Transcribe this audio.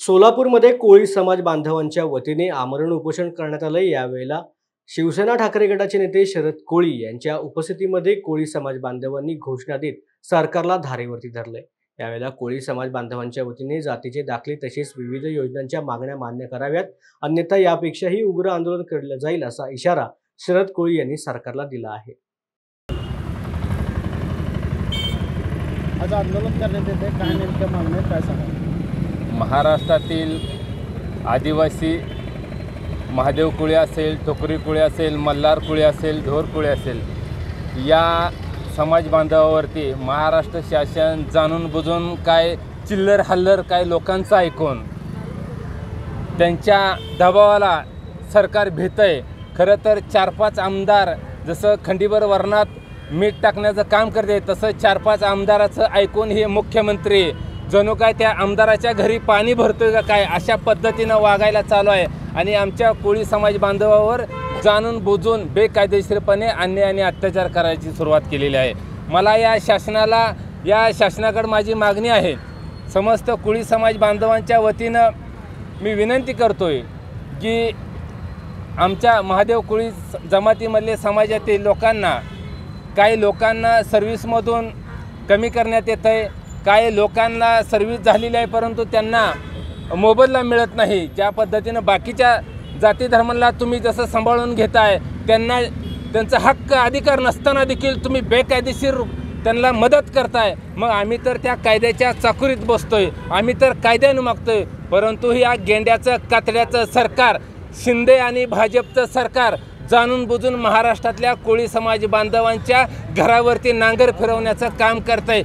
सोलापूरमध्ये कोळी समाज बांधवांच्या वतीने आमरण उपोषण करण्यात आले। यावेळेला शिवसेना ठाकरे गटाचे नेते शरद कोळी यांच्या उपस्थितीमध्ये कोळी समाज बांधवांनी घोषणा देत सरकारला धारेवरती धरले। यावेळेला कोळी समाज बांधवांच्या वतीने जातीचे दाखले तसेच विविध योजनांच्या मागण्या मान्य कराव्यात, अन्यथा यापेक्षाही उग्र आंदोलन केले जाईल असा इशारा शरद कोळी यांनी सरकारला दिला आहे। आज आंदोलन करण्यात येते, काय नेमक्या मागण्या काय सांगा? महाराष्ट्रातील आदिवासी महादेव कुळे असेल, टोकरी कुळे असेल, मल्हार कुळे असेल, ढोर कुळे असेल, या समाज बांधवावरती महाराष्ट्र शासन जाणून बुजून काय चिल्लर हल्लर काय लोकांचं ऐकून त्यांच्या दबावाला सरकार भीतंय। खरं तर 4-5 आमदार जसं खंडीभर वर्णात मीठ टाकण्याचं काम करते, तसं 4-5 आमदाराचं ऐकून हे मुख्यमंत्री जणू काय त्या आमदाराच्या घरी पाणी भरतोय का काय अशा पद्धतीनं वागायला चालू आहे आणि आमच्या कोळी समाज बांधवावर जाणून बुजून बेकायदेशीरपणे अन्याय आणि अत्याचार करायची सुरुवात केलेली आहे। मला या शासनाकडे माझी मागणी आहे। समस्त कोळी समाज बांधवांच्या वतीनं मी विनंती करतोय की आमच्या महादेव कोळी जमातीमधले समाजातील लोकांना, काही लोकांना सर्व्हिसमधून कमी करण्यात येत आहे, काही लोकांना सर्व्हिस झालेली आहे परंतु त्यांना मोबदला मिळत नाही। ज्या पद्धतीनं बाकीच्या जाती धर्माला तुम्ही जसं सांभाळून घेताय, त्यांचा हक्क अधिकार नसताना देखील तुम्ही बेकायदेशीर त्यांना मदत करताय, मग आम्ही तर त्या कायद्याच्या चाकुरीत बसतोय, आम्ही तर कायद्यानं मागतोय। परंतु या गेंड्याचं कातड्याचं सरकार, शिंदे आणि भाजपचं सरकार जाणून बुजून महाराष्ट्रातल्या कोळी समाज बांधवांच्या घरावरती नांगर फिरवण्याचं काम करतंय